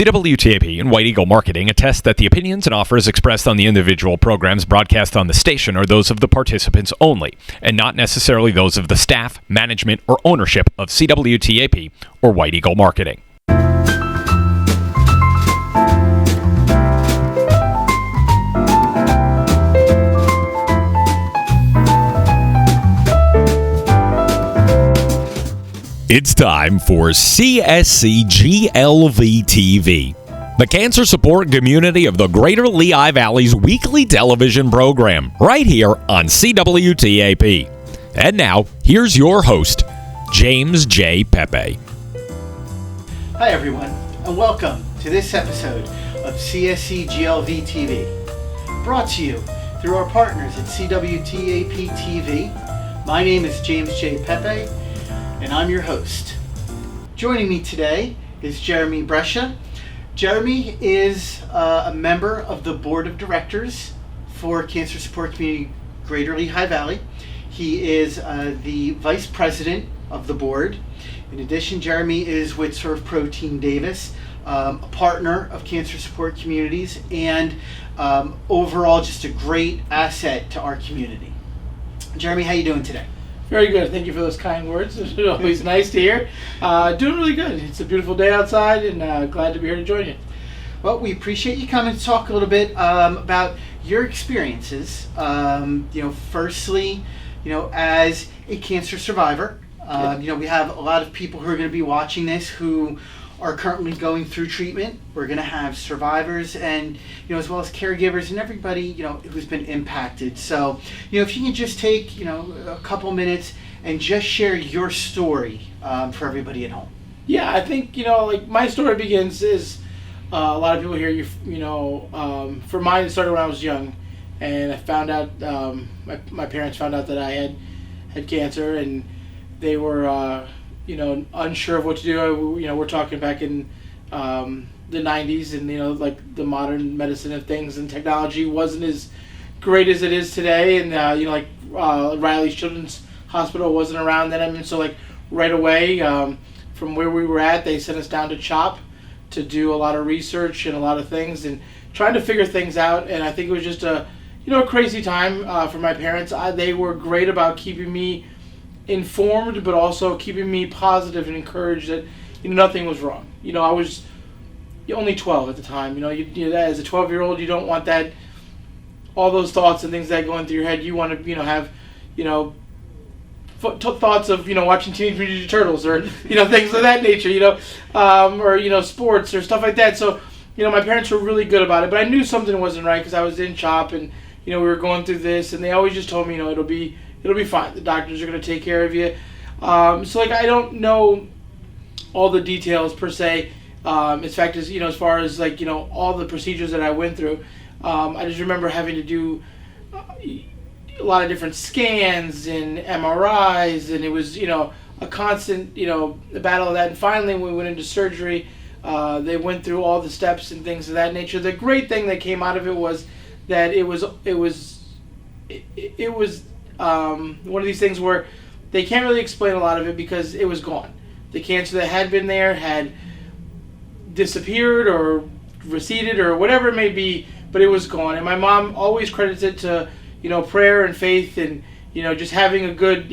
CWTAP and White Eagle Marketing attest that the opinions and offers expressed on the individual programs broadcast on the station are those of the participants only, and not necessarily those of the staff, management, or ownership of CWTAP or White Eagle Marketing. It's time for CSCGLV TV, the cancer support community of the Greater Lehigh Valley's weekly television program, right here on CWTAP. And now, here's your host, James J. Pepe. Hi everyone, and welcome to this episode of CSCGLV TV, brought to you through our partners at CWTAP TV. My name is James J. Pepe, and I'm your host. Joining me today is Jeremy Brescia. Jeremy is a member of the Board of Directors for Cancer Support Community Greater Lehigh Valley. He is the Vice President of the board. In addition, Jeremy is with ServPro Team Davis, a partner of Cancer Support Communities, and overall just a great asset to our community. Jeremy, how you doing today? Very good. Thank you for those kind words. It's always nice to hear. Doing really good. It's a beautiful day outside, and glad to be here to join you. Well, we appreciate you coming to talk a little bit about your experiences. Firstly, as a cancer survivor, we have a lot of people who are going to be watching this who are currently going through treatment. We're going to have survivors and, as well as caregivers and everybody, who's been impacted. So, if you can just take, a couple minutes and just share your story for everybody at home. Yeah, I think, my story begins is a lot of people here, for mine, it started when I was young, and I found out, my parents found out that I had cancer, and they were, unsure of what to do. We're talking back in the 90s, and the modern medicine of things and technology wasn't as great as it is today. And Riley's Children's Hospital wasn't around then. So right away from where we were at, they sent us down to CHOP to do a lot of research and a lot of things and trying to figure things out. And I think it was just a crazy time for my parents. They were great about keeping me informed, but also keeping me positive and encouraged that nothing was wrong. I was only 12 at the time. As a 12-year-old, you don't want that, all those thoughts and things that go into your head. You want to have thoughts of watching Teenage Mutant Ninja Turtles or things of that nature. Or sports or stuff like that. So my parents were really good about it, but I knew something wasn't right because I was in CHOP and we were going through this, and they always just told me it'll be fine. The doctors are going to take care of you. I don't know all the details per se. As fact as as far as all the procedures that I went through, I just remember having to do a lot of different scans and MRIs, and it was a constant battle of that. And finally, when we went into surgery, they went through all the steps and things of that nature. The great thing that came out of it was that it was one of these things where they can't really explain a lot of it because it was gone. The cancer that had been there had disappeared or receded or whatever it may be, but it was gone. And my mom always credits it to, prayer and faith and, just having a good,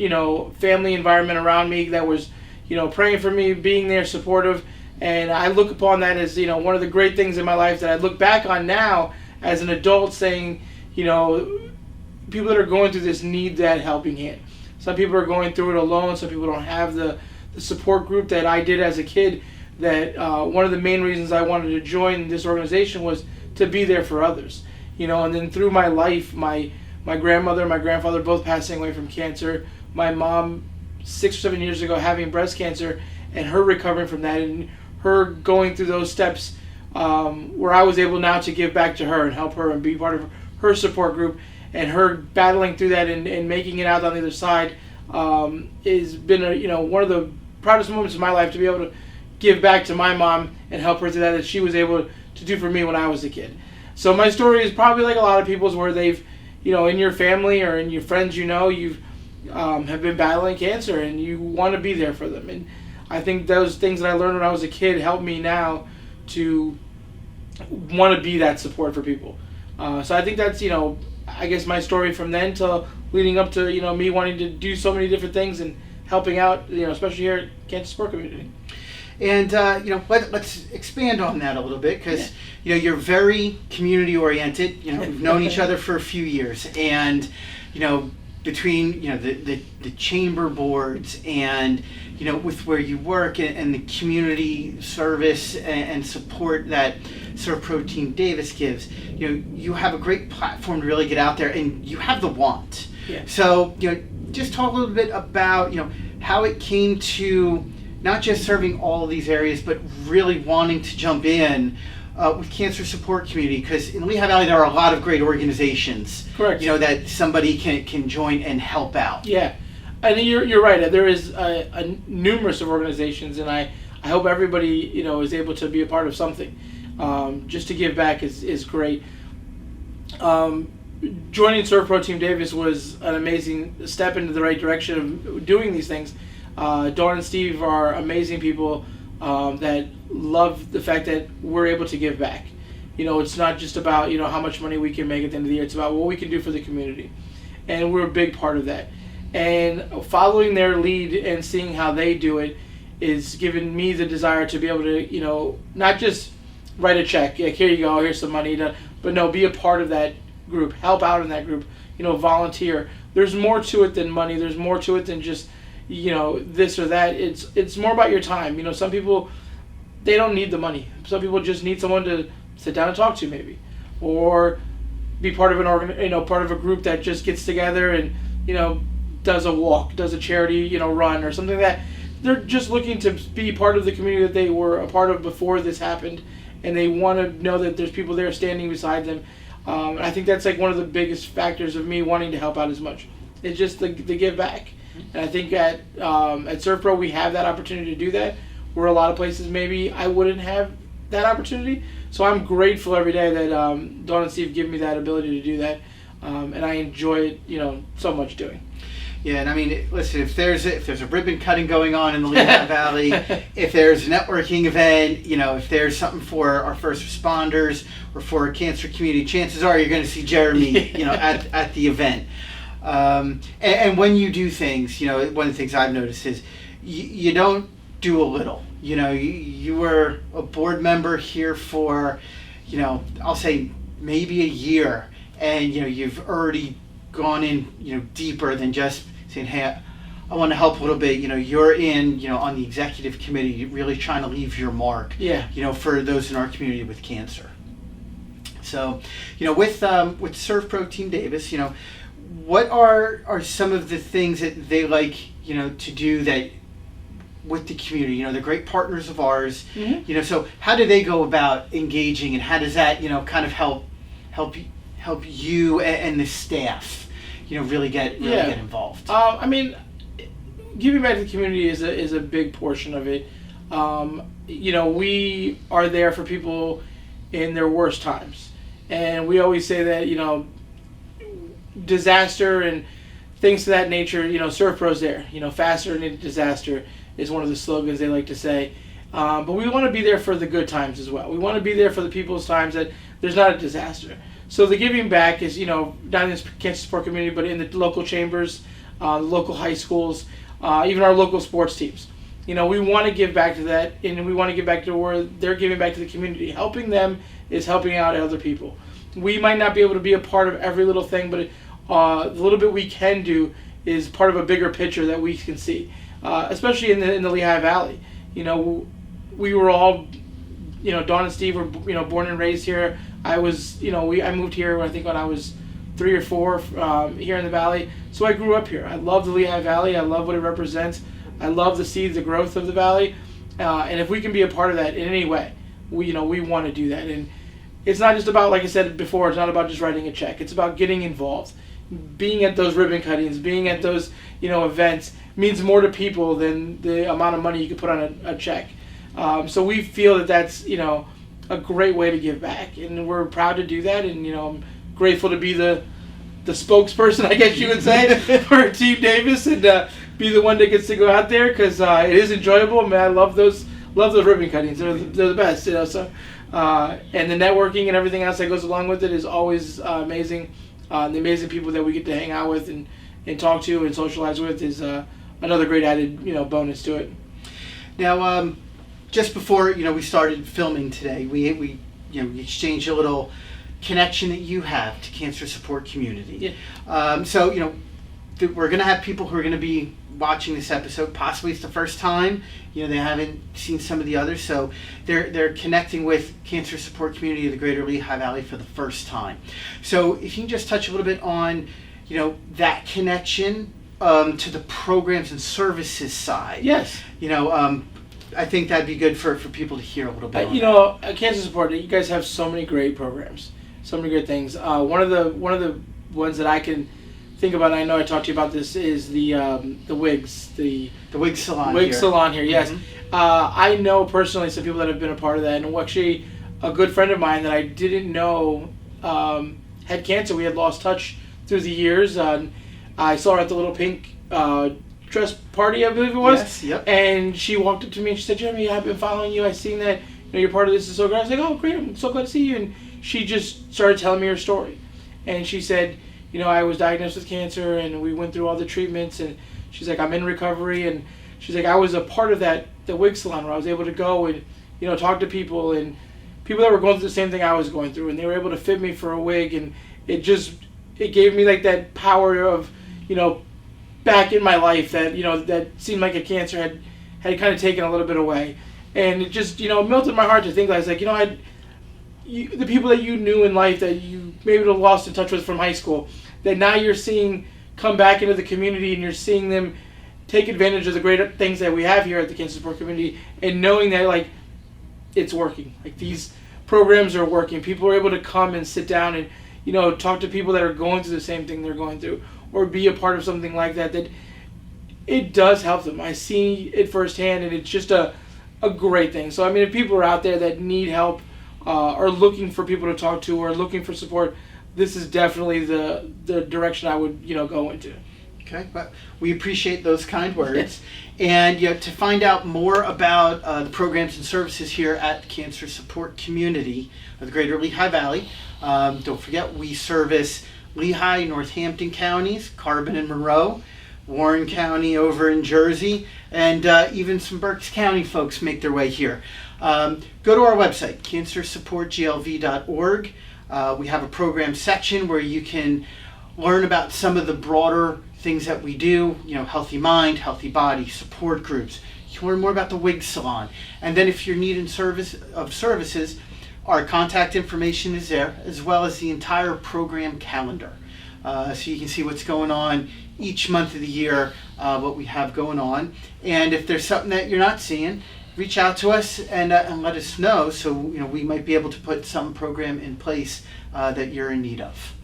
family environment around me that was, praying for me, being there, supportive. And I look upon that as, one of the great things in my life that I look back on now as an adult saying, people that are going through this need that helping hand. Some people are going through it alone. Some people don't have the support group that I did as a kid. That one of the main reasons I wanted to join this organization was to be there for others. And then through my life, my grandmother and my grandfather both passing away from cancer. My mom 6 or 7 years ago having breast cancer and her recovering from that and her going through those steps where I was able now to give back to her and help her and be part of her support group. And her battling through that and making it out on the other side has been one of the proudest moments of my life to be able to give back to my mom and help her through that she was able to do for me when I was a kid. So my story is probably like a lot of people's where they've, in your family or in your friends, you've have been battling cancer and you want to be there for them. And I think those things that I learned when I was a kid help me now to want to be that support for people. So I think that's, I guess my story from then to leading up to, me wanting to do so many different things and helping out, especially here at Kansas Sport Community. And, let's expand on that a little bit because, you're very community oriented. We've known each other for a few years. And, between, the chamber boards and, with where you work and the community service and support that ServPro Team Davis gives, you have a great platform to really get out there, and you have the want. Yeah. So, just talk a little bit about, how it came to not just serving all of these areas, but really wanting to jump in with cancer support community, because in Lehigh Valley there are a lot of great organizations. Correct. That somebody can join and help out. Yeah, and you're right. There is a numerous of organizations, and I hope everybody is able to be a part of something. Just to give back is great. Joining ServPro Team Davis was an amazing step into the right direction of doing these things. Dawn and Steve are amazing people that love the fact that we're able to give back. It's not just about how much money we can make at the end of the year. It's about what we can do for the community, and we're a big part of that. And following their lead and seeing how they do it is giving me the desire to be able to not just write a check. Like, here you go, here's some money, but no, be a part of that group, help out in that group. Volunteer. There's more to it than money. There's more to it than just this or that. It's more about your time. Some people, they don't need the money. Some people just need someone to sit down and talk to, maybe, or be part of an part of a group that just gets together and does a walk, does a charity run or something like that. They're just looking to be part of the community that they were a part of before this happened, and they want to know that there's people there standing beside them. And I think that's like one of the biggest factors of me wanting to help out as much. It's just the give back. And I think at ServPro we have that opportunity to do that, where a lot of places maybe I wouldn't have that opportunity. So I'm grateful every day that Dawn and Steve give me that ability to do that, and I enjoy it so much doing. Yeah, and I mean, listen, if there's a ribbon cutting going on in the Lehigh Valley, if there's a networking event, if there's something for our first responders or for a cancer community, chances are you're going to see Jeremy, at the event. And when you do things, one of the things I've noticed is you don't do a little. You were a board member here for, I'll say maybe a year, and you've already gone in, deeper than just saying, hey, I want to help a little bit. You're in, on the executive committee, really trying to leave your mark. Yeah. For those in our community with cancer. So, with ServPro Team Davis, what are some of the things that they like, to do that with the community? They're great partners of ours. Mm-hmm. So how do they go about engaging, and how does that, kind of help you and the staff, really get involved? I mean, giving back to the community is a big portion of it. We are there for people in their worst times, and we always say that disaster and things of that nature. ServPro's there. Faster than a disaster is one of the slogans they like to say. But we want to be there for the good times as well. We want to be there for the people's times that there's not a disaster. So the giving back is, not in this Kansas sport community, but in the local chambers, local high schools, even our local sports teams. We want to give back to that, and we want to give back to where they're giving back to the community. Helping them is helping out other people. We might not be able to be a part of every little thing, but the little bit we can do is part of a bigger picture that we can see, especially in the Lehigh Valley. We were all, Dawn and Steve were, born and raised here. I moved here, I think, when I was 3 or 4 here in the Valley. So I grew up here. I love the Lehigh Valley. I love what it represents. I love to see the growth of the Valley. And if we can be a part of that in any way, we want to do that. And it's not just about, like I said before, it's not about just writing a check. It's about getting involved. Being at those ribbon cuttings, being at those, events means more to people than the amount of money you can put on a check. So we feel that that's, a great way to give back, and we're proud to do that. And I'm grateful to be the spokesperson, I guess you would say, for Team Davis, and be the one that gets to go out there, because it is enjoyable. I mean, I love those love those ribbon cuttings. They're the best, you know. So, and the networking and everything else that goes along with it is always amazing. The amazing people that we get to hang out with and talk to and socialize with is another great added, bonus to it. Now, just before we started filming today, we exchanged a little connection that you have to cancer support community. Yeah. So we're going to have people who are going to be watching this episode. Possibly it's the first time. They haven't seen some of the others, so they're connecting with cancer support community of the Greater Lehigh Valley for the first time. So if you can just touch a little bit on that connection to the programs and services side. Yes. I think that'd be good for people to hear a little bit. Cancer support. You guys have so many great programs, so many great things. One of the ones that I can think about, and I know I talked to you about this, is the wigs, the wig salon. Wig salon here. Yes. Mm-hmm. I know personally some people that have been a part of that, and actually a good friend of mine that I didn't know had cancer. We had lost touch through the years. I saw her at the little pink dress party, I believe it was. Yes, yep. And she walked up to me and she said, "Jeremy, I've been following you. I've seen that you're part of this. Is so great." I was like, "Oh, great! I'm so glad to see you." And she just started telling me her story, and she said, "I was diagnosed with cancer, and we went through all the treatments." And she's like, "I'm in recovery," and she's like, "I was a part of the wig salon where I was able to go and talk to people and people that were going through the same thing I was going through, and they were able to fit me for a wig, and it gave me like that power of back in my life that that seemed like a cancer had kind of taken a little bit away, and it just melted my heart to think that I was like the people that you knew in life that you maybe have lost in touch with from high school, that now you're seeing come back into the community, and you're seeing them take advantage of the great things that we have here at the cancer support community, and knowing that it's working, these programs are working. People are able to come and sit down and talk to people that are going through the same thing they're going through, or be a part of something like that it does help them. I see it firsthand, and it's just a great thing. So if people are out there that need help, are looking for people to talk to, or looking for support, this is definitely the direction I would go into. Okay, but we appreciate those kind words. And to find out more about the programs and services here at the Cancer Support Community of the Greater Lehigh Valley, don't forget we service Lehigh, Northampton counties, Carbon and Monroe, Warren County over in Jersey, and even some Berks County folks make their way here. Go to our website, cancersupportglv.org. We have a program section where you can learn about some of the broader things that we do, healthy mind, healthy body, support groups. You can learn more about the wig salon. And then if you're needing services, our contact information is there, as well as the entire program calendar. So you can see what's going on each month of the year, what we have going on. And if there's something that you're not seeing, reach out to us and let us know, so we might be able to put some program in place that you're in need of.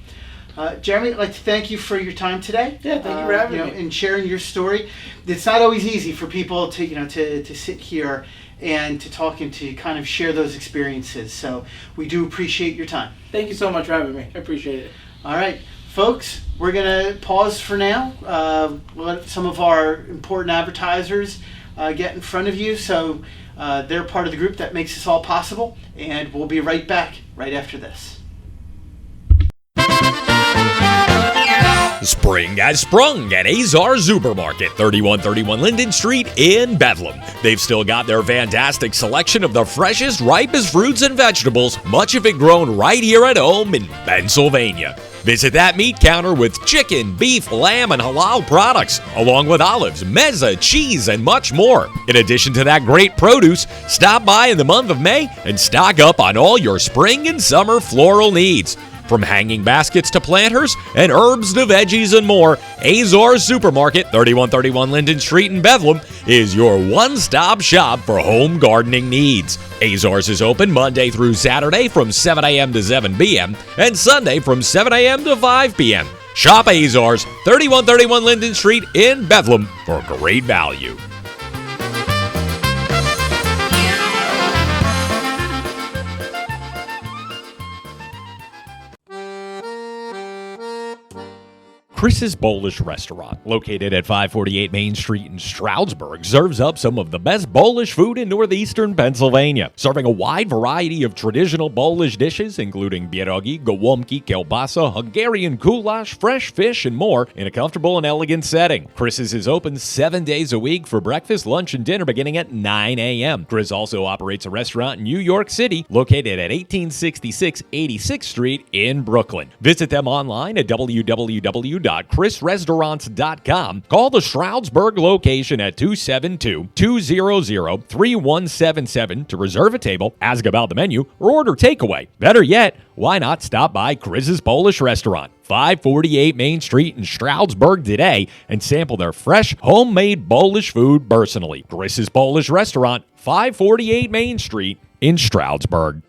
Jeremy, I'd like to thank you for your time today. Yeah, thank you for having me. And sharing your story. It's not always easy for people to sit here and to talk and to kind of share those experiences. So we do appreciate your time. Thank you so much for having me. I appreciate it. All right, folks, we're going to pause for now. Let some of our important advertisers get in front of you. So they're part of the group that makes this all possible. And we'll be right back right after this. Spring has sprung at Azar Supermarket, 3131 Linden Street in Bedlam. They've still got their fantastic selection of the freshest, ripest fruits and vegetables, much of it grown right here at home in Pennsylvania. Visit that meat counter with chicken, beef, lamb, and halal products, along with olives, mezza, cheese, and much more. In addition to that great produce, stop by in the month of May and stock up on all your spring and summer floral needs. From hanging baskets to planters and herbs to veggies and more, Azar Supermarket, 3131 Linden Street in Bedlam, is your one-stop shop for home gardening needs. Azar's is open Monday through Saturday from 7 a.m. to 7 p.m. and Sunday from 7 a.m. to 5 p.m. Shop Azar's, 3131 Linden Street in Bedlam for great value. Chris's Polish Restaurant, located at 548 Main Street in Stroudsburg, serves up some of the best Polish food in northeastern Pennsylvania, serving a wide variety of traditional Polish dishes, including pierogi, gołąbki, kielbasa, Hungarian goulash, fresh fish, and more, in a comfortable and elegant setting. Chris's is open 7 days a week for breakfast, lunch, and dinner beginning at 9 a.m. Chris also operates a restaurant in New York City, located at 1866 86th Street in Brooklyn. Visit them online at www.chrisrestaurants.com. Call the Stroudsburg location at 272-200-3177 to reserve a table, ask about the menu, or order takeaway. Better yet, why not stop by Chris's Polish Restaurant, 548 Main Street in Stroudsburg today, and sample their fresh, homemade Polish food personally. Chris's Polish Restaurant, 548 Main Street in Stroudsburg.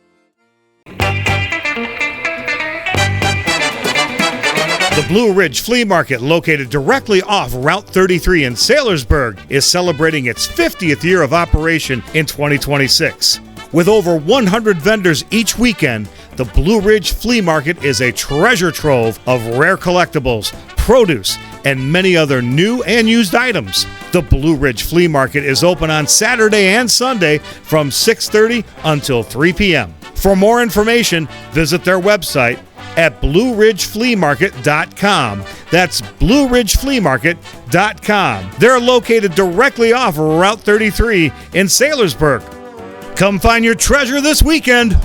The Blue Ridge Flea Market, located directly off Route 33 in Saylorsburg, is celebrating its 50th year of operation in 2026. With over 100 vendors each weekend, the Blue Ridge Flea Market is a treasure trove of rare collectibles, produce, and many other new and used items. The Blue Ridge Flea Market is open on Saturday and Sunday from 6:30 until 3 p.m. For more information, visit their website at BlueRidgeFleaMarket.com. That's BlueRidgeFleaMarket.com. They're located directly off Route 33 in Saylorsburg. Come find your treasure this weekend.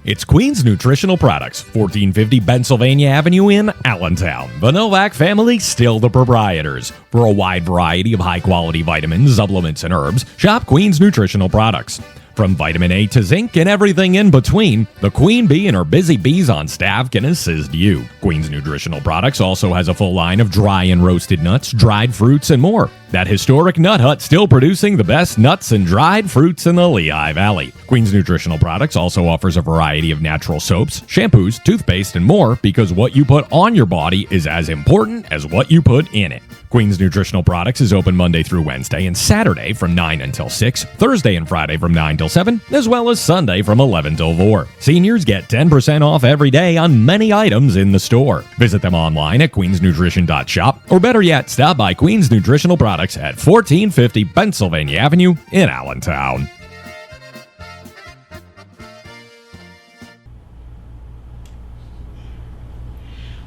It's Queen's Nutritional Products, 1450 Pennsylvania Avenue in Allentown. The Novak family, still the proprietors. For a wide variety of high-quality vitamins, supplements, and herbs, shop Queen's Nutritional Products. From vitamin A to zinc and everything in between, the Queen Bee and her busy bees on staff can assist you. Queen's Nutritional Products also has a full line of dry and roasted nuts, dried fruits, and more. That historic nut hut still producing the best nuts and dried fruits in the Lehigh Valley. Queen's Nutritional Products also offers a variety of natural soaps, shampoos, toothpaste, and more, because what you put on your body is as important as what you put in it. Queen's Nutritional Products is open Monday through Wednesday and Saturday from 9 until 6, Thursday and Friday from 9 till 7, as well as Sunday from 11 till 4. Seniors get 10% off every day on many items in the store. Visit them online at queensnutrition.shop, or better yet, stop by Queen's Nutritional Products at 1450 Pennsylvania Avenue in Allentown.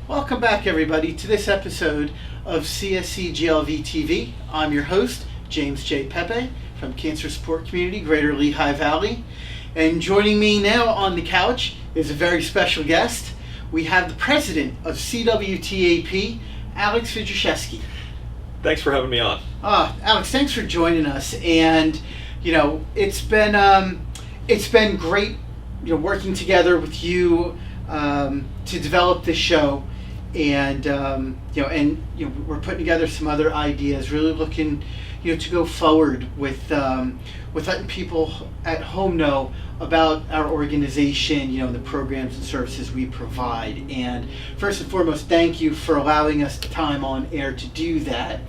Welcome back, everybody, to this episode of CSCGLV TV. I'm your host, James J. Pepe from Cancer Support Community, Greater Lehigh Valley. And joining me now on the couch is a very special guest. We have the president of CWTAP, Alex Fydryszewski. Thanks for having me on. Alex, thanks for joining us. And it's been great, working together with you to develop this show. And we're putting together some other ideas, really looking, to go forward with letting people at home know about our organization, the programs and services we provide. And first and foremost, thank you for allowing us the time on air to do that.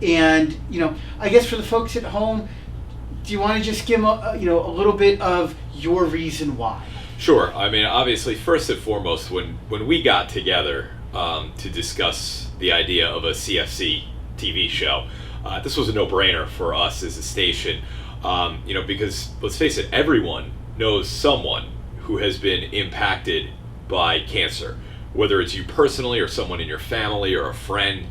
And I guess for the folks at home, do you want to just give them a little bit of your reason why? Sure. I mean, obviously, first and foremost, when we got together to discuss the idea of a CFC TV show, this was a no-brainer for us as a station, because let's face it, everyone knows someone who has been impacted by cancer, whether it's you personally or someone in your family or a friend.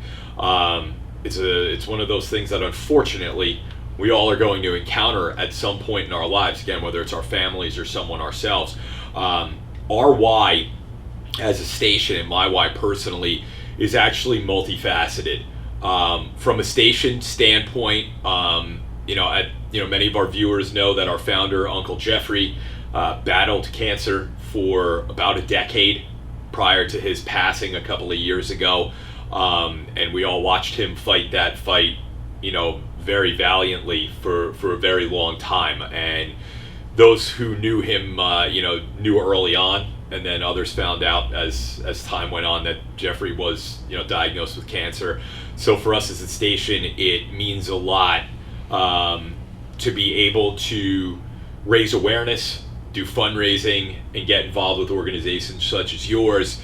It's one of those things that unfortunately we all are going to encounter at some point in our lives, again, whether it's our families or someone ourselves. Our why as a station, and my why personally, is actually multifaceted. From a station standpoint, many of our viewers know that our founder, Uncle Jeffrey, battled cancer for about a decade prior to his passing a couple of years ago. And we all watched him fight that fight, very valiantly for a very long time. And those who knew him, knew early on, and then others found out as time went on that Jeffrey was, diagnosed with cancer. So for us as a station, it means a lot to be able to raise awareness, do fundraising, and get involved with organizations such as yours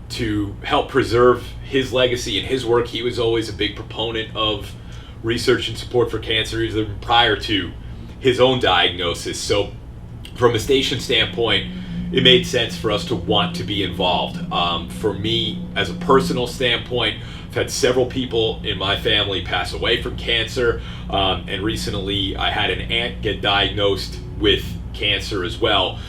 to help preserve his legacy and his work. He was always a big proponent of research and support for cancer even prior to his own diagnosis. So from a station standpoint, it made sense for us to want to be involved. For me, as a personal standpoint, I've had several people in my family pass away from cancer, and recently I had an aunt get diagnosed with cancer as well.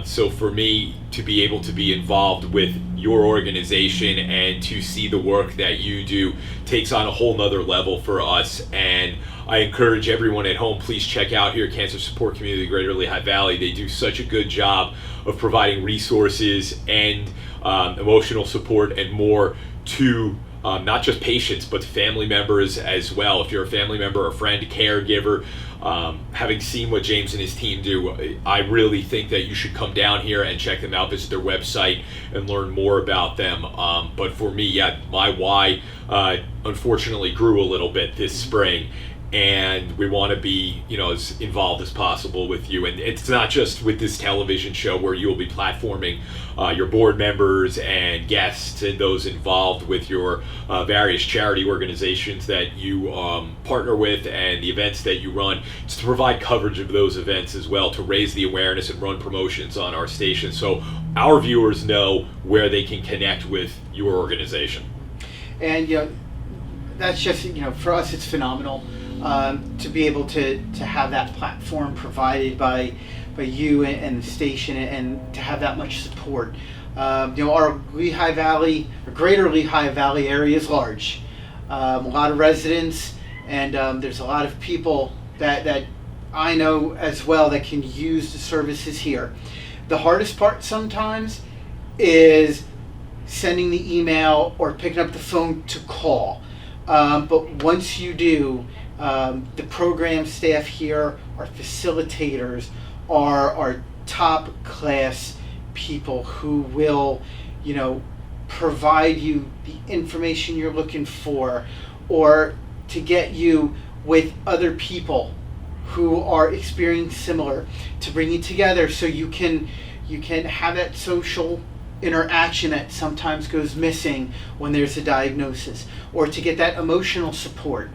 So for me to be able to be involved with your organization and to see the work that you do takes on a whole nother level for us. And I encourage everyone at home, please check out here Cancer Support Community Greater Lehigh Valley. They do such a good job of providing resources and emotional support and more to not just patients, but family members as well. If you're a family member, a friend, a caregiver, having seen what James and his team do, I really think that you should come down here and check them out, visit their website, and learn more about them. But for me, yeah, my why unfortunately grew a little bit this spring. And we want to be, as involved as possible with you. And it's not just with this television show where you will be platforming your board members and guests and those involved with your various charity organizations that you partner with and the events that you run. It's to provide coverage of those events as well, to raise the awareness and run promotions on our station so our viewers know where they can connect with your organization. And that's just, for us it's phenomenal. To be able to have that platform provided by you and the station, and to have that much support. Our Lehigh Valley, or Greater Lehigh Valley area is large. A lot of residents, and there's a lot of people that I know as well that can use the services here. The hardest part sometimes is sending the email or picking up the phone to call. But once you do, the program staff here, our facilitators, are top class people who will, provide you the information you're looking for, or to get you with other people who are experiencing similar, to bring you together so you can have that social interaction that sometimes goes missing when there's a diagnosis, or to get that emotional support.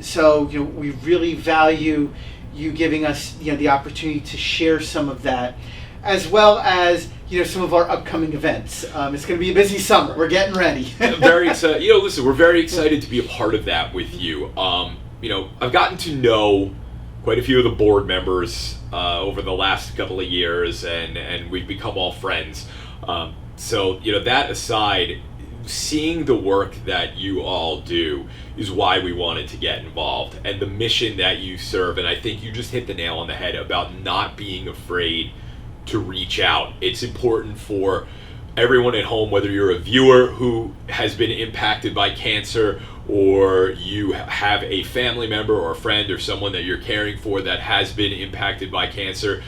So we really value you giving us the opportunity to share some of that, as well as some of our upcoming events. It's going to be a busy summer. We're getting ready. Very excited. Listen, we're very excited to be a part of that with you. I've gotten to know quite a few of the board members over the last couple of years, and we've become all friends. So that aside, seeing the work that you all do is why we wanted to get involved, and the mission that you serve. And I think you just hit the nail on the head about not being afraid to reach out. It's important for everyone at home, whether you're a viewer who has been impacted by cancer, or you have a family member or a friend or someone that you're caring for that has been impacted by cancer.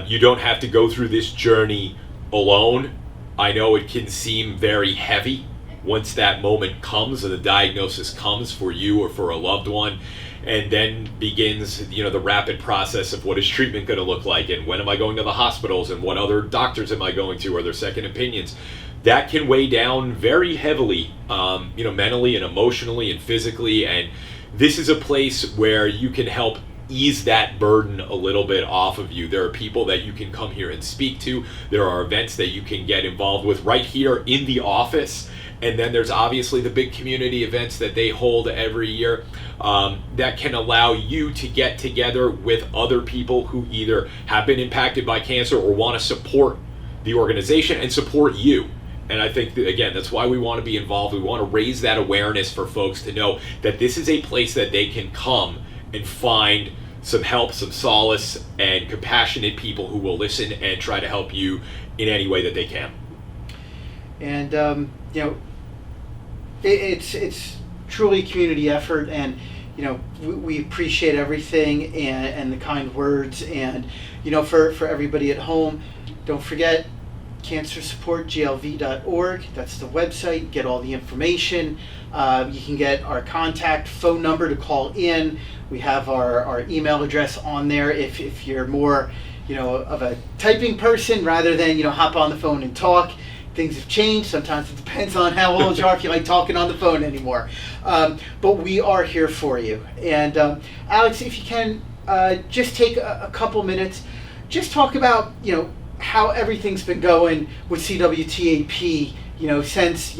You don't have to go through this journey alone. I know it can seem very heavy once that moment comes and the diagnosis comes for you or for a loved one, and then begins the rapid process of what is treatment going to look like, and when am I going to the hospitals, and what other doctors am I going to, or their second opinions. That can weigh down very heavily, mentally and emotionally and physically. And this is a place where you can help ease that burden a little bit off of you. There are people that you can come here and speak to. There are events that you can get involved with right here in the office. And then there's obviously the big community events that they hold every year that can allow you to get together with other people who either have been impacted by cancer or want to support the organization and support you. And I think, again, that's why we want to be involved. We want to raise that awareness for folks to know that this is a place that they can come and find some help, some solace, and compassionate people who will listen and try to help you in any way that they can. And, it's truly a community effort, and, we appreciate everything and the kind words. And, for everybody at home, don't forget, cancersupportglv.org. That's the website. Get all the information. You can get our contact phone number to call in. We have our email address on there if you're more, of a typing person rather than, hop on the phone and talk. Things have changed. Sometimes it depends on how old you are if you like talking on the phone anymore. But we are here for you. And Alex, if you can just take a couple minutes, just talk about, how everything's been going with CWTAP, since,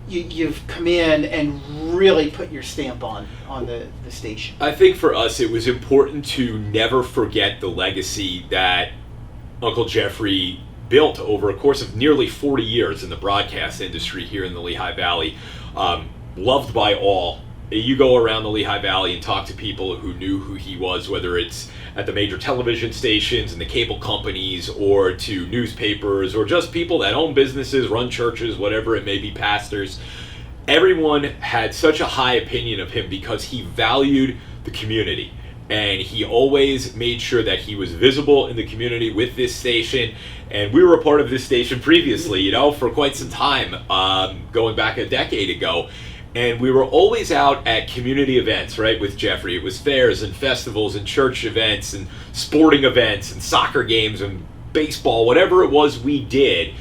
you've come in and really put your stamp on the station. I think for us it was important to never forget the legacy that Uncle Jeffrey built over a course of nearly 40 years in the broadcast industry here in the Lehigh Valley. Loved by all. You go around the Lehigh Valley and talk to people who knew who he was, whether it's at the major television stations and the cable companies, or to newspapers, or just people that own businesses, run churches, whatever it may be, pastors. Everyone had such a high opinion of him because he valued the community. And he always made sure that he was visible in the community with this station. And we were a part of this station previously, for quite some time, going back a decade ago. And we were always out at community events, right, with Jeffrey. It was fairs and festivals and church events and sporting events and soccer games and baseball, whatever it was we did.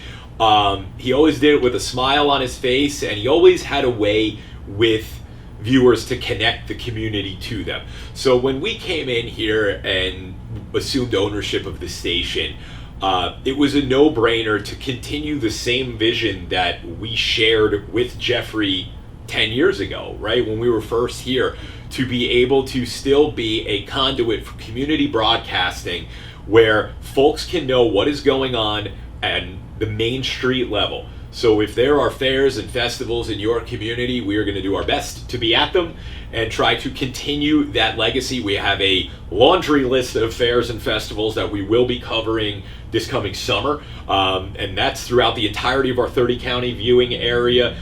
He always did it with a smile on his face, and he always had a way with viewers to connect the community to them. So when we came in here and assumed ownership of the station, it was a no-brainer to continue the same vision that we shared with Jeffrey 10 years ago, right, when we were first here, to be able to still be a conduit for community broadcasting where folks can know what is going on at the main street level. So if there are fairs and festivals in your community, we are going to do our best to be at them and try to continue that legacy. We have a laundry list of fairs and festivals that we will be covering this coming summer, and that's throughout the entirety of our 30-county viewing area.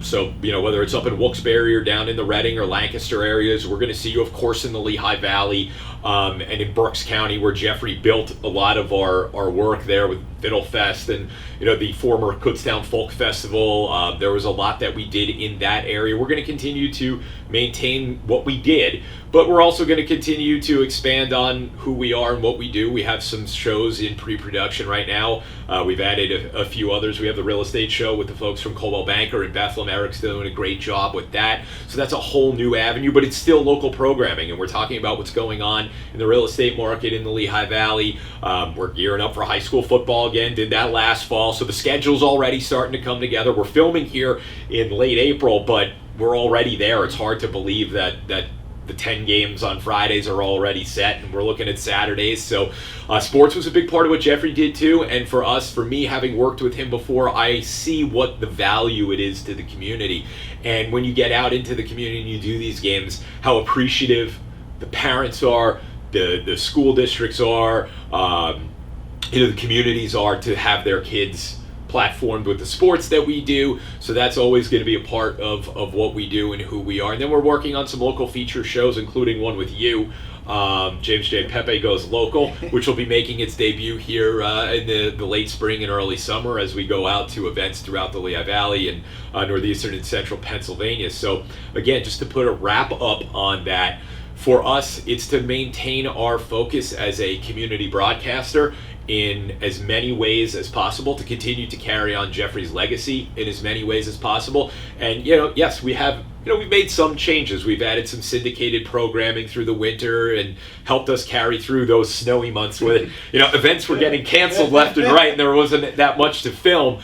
So, whether it's up in Wilkes-Barre or down in the Reading or Lancaster areas, we're going to see you, of course, in the Lehigh Valley, and in Berks County, where Jeffrey built a lot of our work there with Fiddle Fest and, the former Kutztown Folk Festival. There was a lot that we did in that area. We're going to continue to maintain what we did, but we're also going to continue to expand on who we are and what we do. We have some shows in pre-production right now. We've added a few others. We have the real estate show with the folks from Coldwell Banker in Bethlehem. Eric's doing a great job with that. So that's a whole new avenue, but it's still local programming, and we're talking about what's going on in the real estate market in the Lehigh Valley. We're gearing up for high school football again. Did that last fall, so the schedule's already starting to come together. We're filming here in late April, but we're already there. It's hard to believe that the 10 games on Fridays are already set, and we're looking at Saturdays. So sports was a big part of what Jeffrey did too, and for me, having worked with him before, I see what the value it is to the community. And when you get out into the community and you do these games, how appreciative the parents are, the school districts are, the communities are to have their kids platformed with the sports that we do. So that's always going to be a part of what we do and who we are. And then we're working on some local feature shows, including one with you, James J. Pepe Goes Local, which will be making its debut here in the late spring and early summer as we go out to events throughout the Lehigh Valley and northeastern and central Pennsylvania. So again, just to put a wrap up on that, for us, it's to maintain our focus as a community broadcaster in as many ways as possible, to continue to carry on Jeffrey's legacy in as many ways as possible. And, yes, we have, we've made some changes. We've added some syndicated programming through the winter and helped us carry through those snowy months where, events were getting canceled left and right and there wasn't that much to film.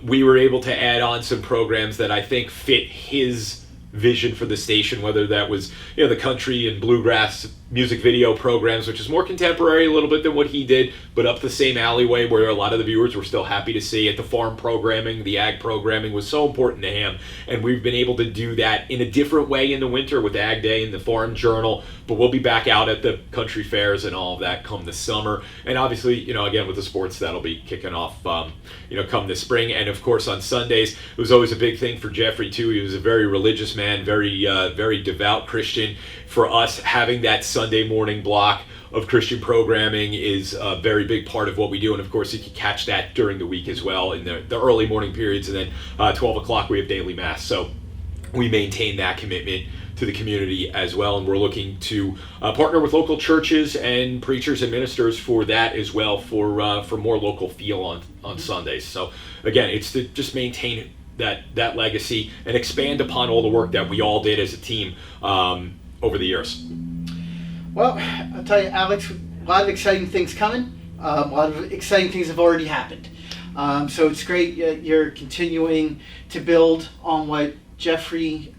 We were able to add on some programs that I think fit his vision for the station, whether that was the country and bluegrass music video programs, which is more contemporary a little bit than what he did, but up the same alleyway where a lot of the viewers were still happy to see it. The farm programming, the ag programming was so important to him, and we've been able to do that in a different way in the winter with Ag Day and the Farm Journal, but we'll be back out at the country fairs and all of that come the summer. And obviously, again, with the sports, that'll be kicking off come this spring. And of course on Sundays, it was always a big thing for Jeffrey too. He was a very religious man, very devout Christian. For us, having that Sunday morning block of Christian programming is a very big part of what we do, and of course you can catch that during the week as well in the early morning periods, and then 12 o'clock we have daily mass. So we maintain that commitment to the community as well, and we're looking to partner with local churches and preachers and ministers for that as well, for more local feel on Sundays. So again, it's to just maintain that legacy and expand upon all the work that we all did as a team over the years. Well, I'll tell you, Alex, a lot of exciting things coming. A lot of exciting things have already happened. So it's great you're continuing to build on what Jeffrey,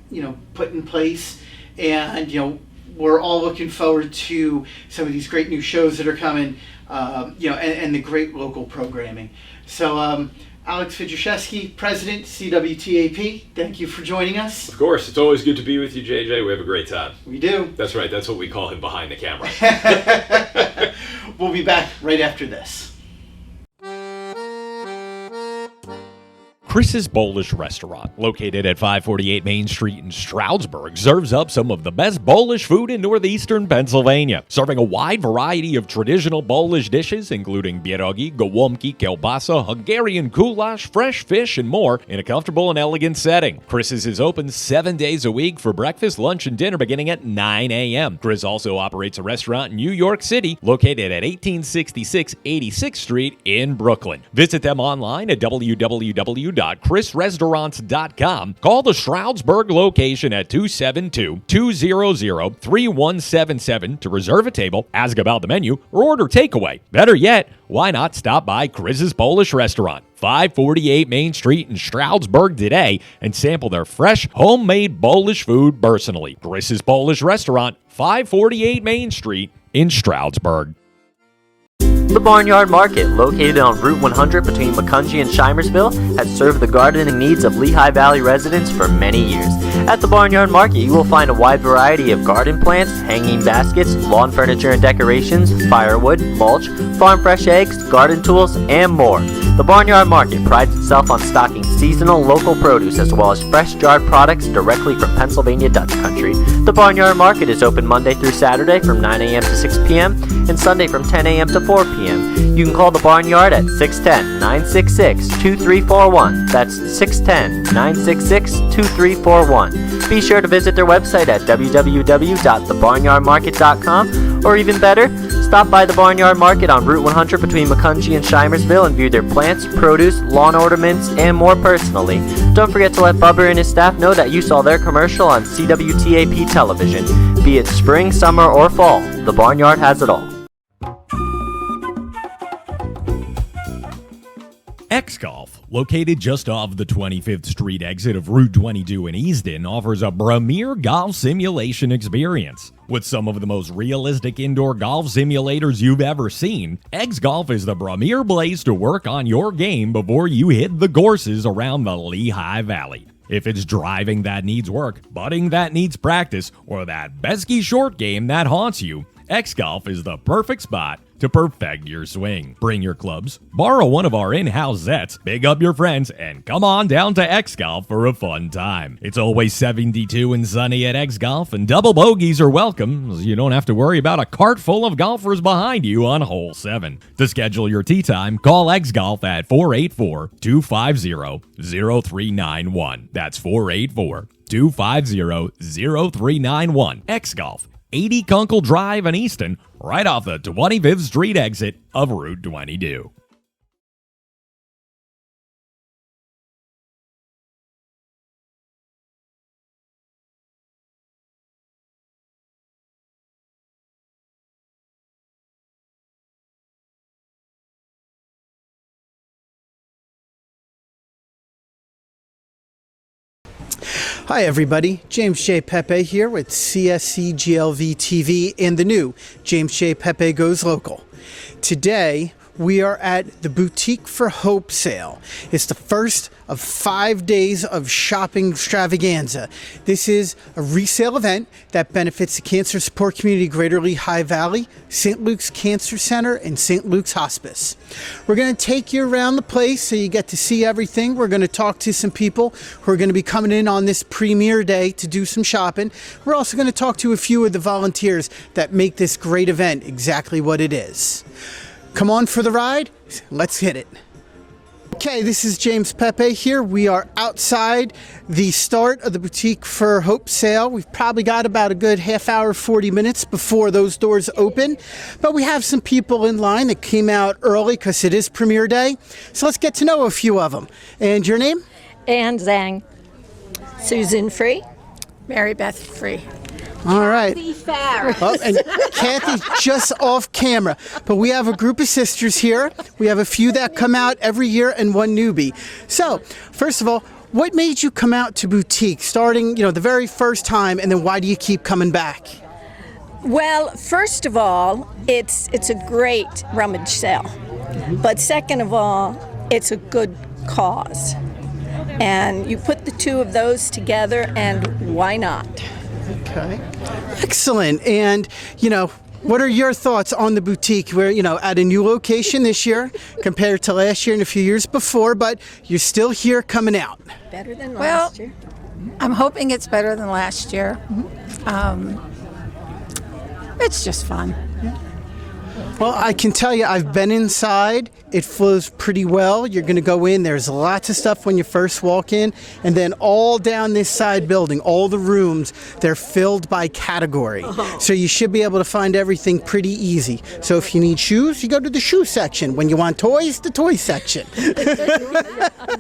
put in place, and we're all looking forward to some of these great new shows that are coming, and the great local programming. So, Alex Fydryszewski, President, CWTAP, thank you for joining us. Of course, it's always good to be with you, JJ. We have a great time. We do. That's right. That's what we call him behind the camera. We'll be back right after this. Chris's Polish Restaurant, located at 548 Main Street in Stroudsburg, serves up some of the best Polish food in northeastern Pennsylvania, serving a wide variety of traditional Polish dishes, including pierogi, gołąbki, kielbasa, Hungarian goulash, fresh fish, and more, in a comfortable and elegant setting. Chris's is open 7 days a week for breakfast, lunch, and dinner beginning at 9 a.m. Chris also operates a restaurant in New York City, located at 1866 86th Street in Brooklyn. Visit them online at www.chrisrestaurants.com. Call the Stroudsburg location at 272-200-3177 to reserve a table, ask about the menu, or order takeaway. Better yet, why not stop by Chris's Polish Restaurant, 548 Main Street in Stroudsburg today, and sample their fresh, homemade Polish food personally. Chris's Polish Restaurant, 548 Main Street in Stroudsburg. The Barnyard Market, located on Route 100 between Macungie and Shimersville, has served the gardening needs of Lehigh Valley residents for many years. At the Barnyard Market, you will find a wide variety of garden plants, hanging baskets, lawn furniture and decorations, firewood, mulch, farm fresh eggs, garden tools, and more. The Barnyard Market prides itself on stocking seasonal local produce as well as fresh jarred products directly from Pennsylvania Dutch Country. The Barnyard Market is open Monday through Saturday from 9 a.m. to 6 p.m. and Sunday from 10 a.m. to 4 p.m. You can call the Barnyard at 610-966-2341. That's 610-966-2341. Be sure to visit their website at www.thebarnyardmarket.com, or even better, stop by the Barnyard Market on Route 100 between Macungie and Shimersville and view their plants, produce, lawn ornaments, and more personally. Don't forget to let Bubba and his staff know that you saw their commercial on CWTAP television. Be it spring, summer, or fall, the Barnyard has it all. X-Golf, located just off the 25th Street exit of Route 22 in Easton, offers a premier golf simulation experience. With some of the most realistic indoor golf simulators you've ever seen, X-Golf is the premier place to work on your game before you hit the courses around the Lehigh Valley. If it's driving that needs work, putting that needs practice, or that pesky short game that haunts you, X-Golf is the perfect spot to perfect your swing. Bring your clubs, borrow one of our in-house sets, big up your friends, and come on down to X-Golf for a fun time. It's always 72 and sunny at X-Golf, and double bogeys are welcome, so you don't have to worry about a cart full of golfers behind you on hole 7. To schedule your tee time, call X-Golf at 484-250-0391. That's 484-250-0391. X-Golf, 80 Kunkel Drive in Easton, right off the 25th Street exit of Route 22. Hi everybody, James J. Pepe here with CSCGLV TV and the new James J. Pepe Goes Local. Today we are at the Boutique for Hope sale. It's the first of 5 days of shopping extravaganza. This is a resale event that benefits the cancer support community of Greater Lehigh Valley, St. Luke's Cancer Center, and St. Luke's Hospice. We're going to take you around the place so you get to see everything. We're going to talk to some people who are going to be coming in on this premiere day to do some shopping. We're also going to talk to a few of the volunteers that make this great event exactly what it is. Come on for the ride. Let's hit it. Okay, this is James Pepe here. We are outside the start of the Boutique for Hope sale. We've probably got about a good half hour, 40 minutes before those doors open. But we have some people in line that came out early because it is premiere day. So let's get to know a few of them. And your name? Ann Zhang. Susan Free. Mary Beth Free. All right. Farrah. Oh, and Kathy just off camera. But we have a group of sisters here. We have a few that come out every year and one newbie. So, first of all, what made you come out to Boutique, starting, the very first time, and then why do you keep coming back? Well, first of all, it's a great rummage sale. But second of all, it's a good cause. And you put the two of those together, and why not? Okay. Excellent. And, what are your thoughts on the Boutique? We're, at a new location this year compared to last year and a few years before, but you're still here coming out. Better than last year. I'm hoping it's better than last year. It's just fun. Well, I can tell you, I've been inside. It flows pretty well. You're going to go in. There's lots of stuff when you first walk in. And then all down this side building, all the rooms, they're filled by category. So you should be able to find everything pretty easy. So if you need shoes, you go to the shoe section. When you want toys, the toy section.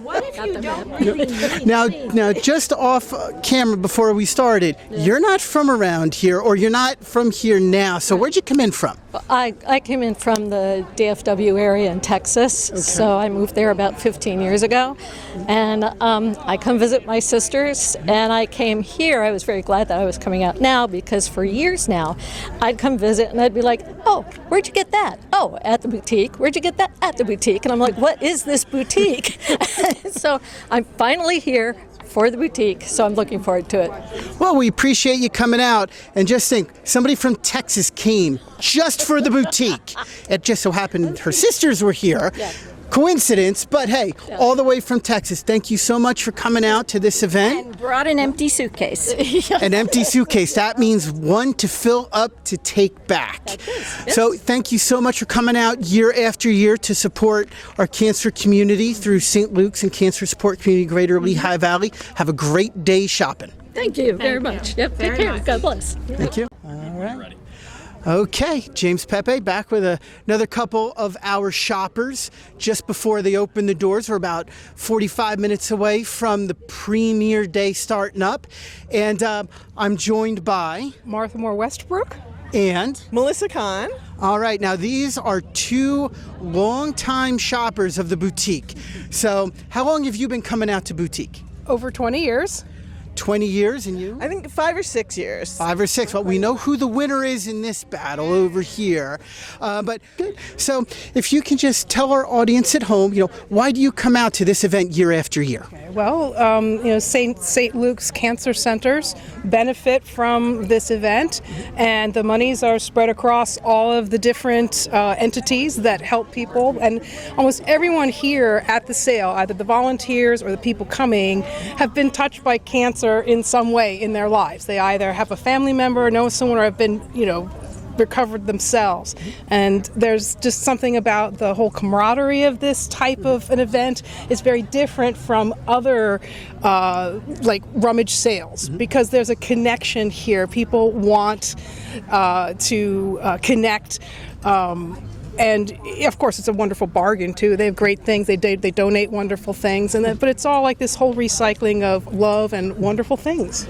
What if you don't really need Now, just off camera before we started, you're not from around here, or you're not from here now. So where'd you come in from? I came in from the DFW area in Texas, so I moved there about 15 years ago, and I come visit my sisters, and I came here. I was very glad that I was coming out now, because for years now, I'd come visit, and I'd be like, oh, where'd you get that? Oh, at the Boutique. Where'd you get that? At the Boutique. And I'm like, what is this Boutique? So I'm finally here for the Boutique, so I'm looking forward to it. Well, we appreciate you coming out, and just think, somebody from Texas came just for the Boutique. It just so happened her sisters were here. Yeah. Coincidence, but hey, all the way from Texas. Thank you so much for coming out to this event. And brought an empty suitcase. An empty suitcase. That means one to fill up, to take back. Yes. So thank you so much for coming out year after year to support our cancer community through St. Luke's and Cancer Support Community Greater Lehigh Valley. Have a great day shopping. Thank you very much. Yep, take care. God bless. Thank you. All right. Okay, James Pepe back with another couple of our shoppers just before they open the doors. We're about 45 minutes away from the premiere day starting up. And I'm joined by Martha Moore Westbrook and Melissa Kahn. All right, now these are two longtime shoppers of the Boutique. So how long have you been coming out to Boutique? Over 20 years. 20 years, and you? I think 5 or 6 years. 5 or 6. Well, we know who the winner is in this battle over here. But good. So if you can just tell our audience at home, why do you come out to this event year after year? Okay. Well, St. Luke's Cancer Centers benefit from this event, and the monies are spread across all of the different entities that help people. And almost everyone here at the sale, either the volunteers or the people coming, have been touched by cancer in some way in their lives. They either have a family member, know someone, or have been, recovered themselves. And there's just something about the whole camaraderie of this type of an event is very different from other like rummage sales, because there's a connection here. People want to connect. And of course, it's a wonderful bargain too. They have great things. They donate wonderful things, but it's all like this whole recycling of love and wonderful things.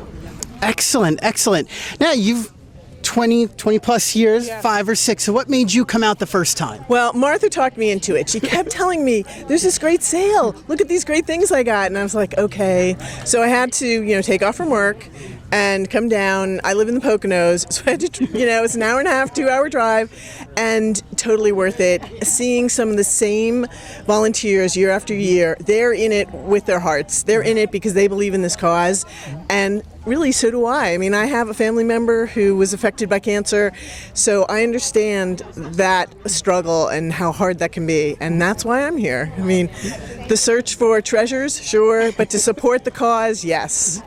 Excellent, excellent. Now you've 20 plus years, Yes. 5 or 6. So what made you come out the first time? Well, Martha talked me into it. She kept telling me, there's this great sale. Look at these great things I got. And I was like, okay. So I had to, take off from work and come down. I live in the Poconos, so I had to, it's an hour and a half, 2-hour drive, and totally worth it. Seeing some of the same volunteers year after year, they're in it with their hearts. They're in it because they believe in this cause, and really, so do I. I mean, I have a family member who was affected by cancer, so I understand that struggle and how hard that can be, and that's why I'm here. I mean, the search for treasures, sure, but to support the cause, yes.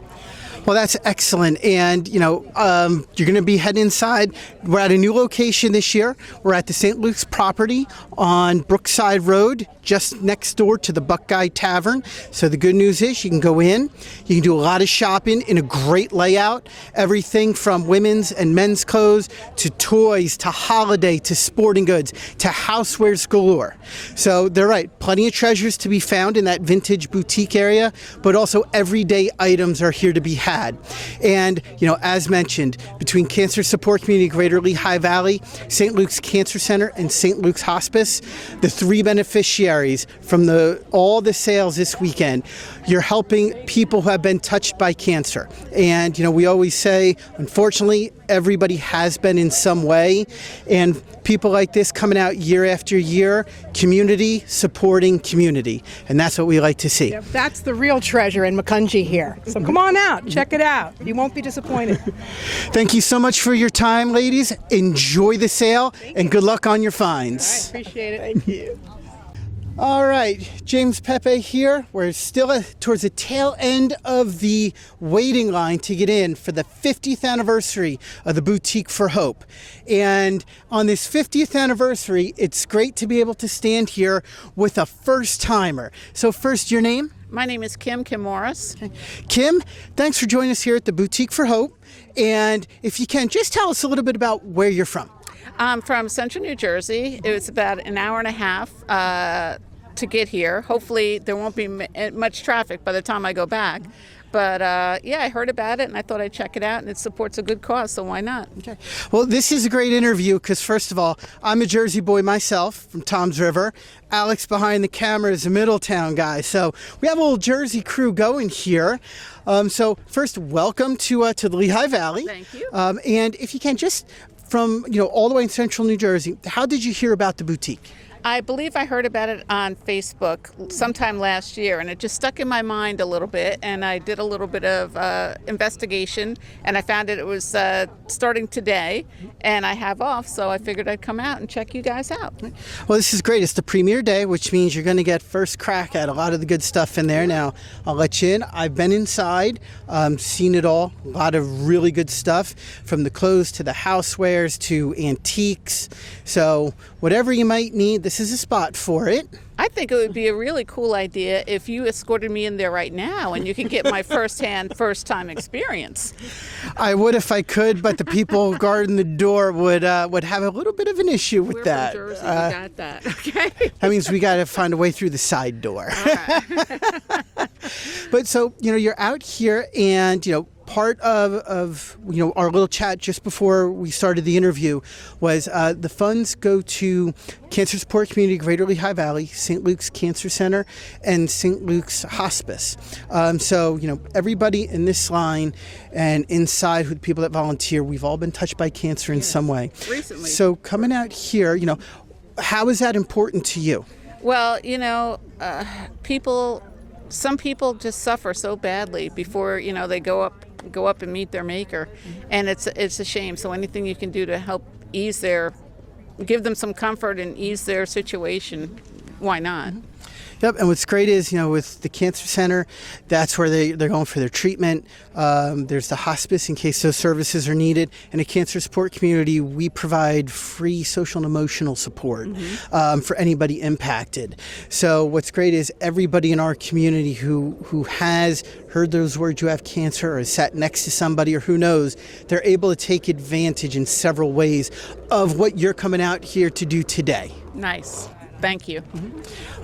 Well, that's excellent. And, you're going to be heading inside. We're at a new location this year. We're at the St. Luke's property on Brookside Road, just next door to the Buckeye Tavern. So the good news is you can go in. You can do a lot of shopping in a great layout. Everything from women's and men's clothes to toys to holiday to sporting goods to housewares galore. So they're right. Plenty of treasures to be found in that vintage boutique area, but also everyday items are here to be had. And, as mentioned, between Cancer Support Community Greater Lehigh Valley, St. Luke's Cancer Center, and St. Luke's Hospice, the 3 beneficiaries from all the sales this weekend, you're helping people who have been touched by cancer. And, we always say, unfortunately, everybody has been in some way. And people like this coming out year after year, community supporting community. And that's what we like to see. Yep, that's the real treasure in Macungie here. So come on out, check it out. You won't be disappointed. Thank you so much for your time, ladies. Enjoy the sale and good luck on your finds. All right, appreciate it. Thank you. All right, James Pepe here. We're still towards the tail end of the waiting line to get in for the 50th anniversary of the Boutique for Hope. And on this 50th anniversary, it's great to be able to stand here with a first-timer. So first, your name? My name is Kim Morris. Kim, thanks for joining us here at the Boutique for Hope. And if you can, just tell us a little bit about where you're from. I'm from Central New Jersey. It was about an hour and a half to get here. Hopefully there won't be much traffic by the time I go back. But I heard about it and I thought I'd check it out, and it supports a good cause, so why not? Okay. Well, this is a great interview because, first of all, I'm a Jersey boy myself from Toms River. Alex behind the camera is a Middletown guy. So we have a little Jersey crew going here. So first, welcome to the Lehigh Valley. Thank you. And if you can, just from all the way in Central New Jersey, how did you hear about the boutique? I believe I heard about it on Facebook sometime last year, and it just stuck in my mind a little bit, and I did a little bit of investigation, and I found it was starting today, and I have off, so I figured I'd come out and check you guys out. Well, this is great. It's the premiere day, which means you're going to get first crack at a lot of the good stuff in there. Now, I'll let you in. I've been inside, seen it all. A lot of really good stuff, from the clothes to the housewares to antiques. So whatever you might need, this is a spot for it. I think it would be a really cool idea if you escorted me in there right now and you could get my first-time experience. I would if I could, but the people guarding the door would have a little bit of an issue with that. We're from Jersey, we got that. Okay. That means we got to find a way through the side door. All right. But so, you're out here, and, part of our little chat just before we started the interview was the funds go to Cancer Support Community Greater Lehigh Valley, St. Luke's Cancer Center, and St. Luke's Hospice. So everybody in this line and inside, who the people that volunteer, we've all been touched by cancer in some way. Recently. So coming out here, how is that important to you? Well, some people just suffer so badly before they go up and meet their maker, and it's a shame. So anything you can do to help give them some comfort and ease their situation, why not? Yep, and what's great is, with the Cancer Center, that's where they're going for their treatment. There's the hospice in case those services are needed. And a Cancer Support Community, we provide free social and emotional support for anybody impacted. So what's great is everybody in our community who has heard those words, you have cancer, or sat next to somebody, or who knows, they're able to take advantage in several ways of what you're coming out here to do today. Nice. Thank you.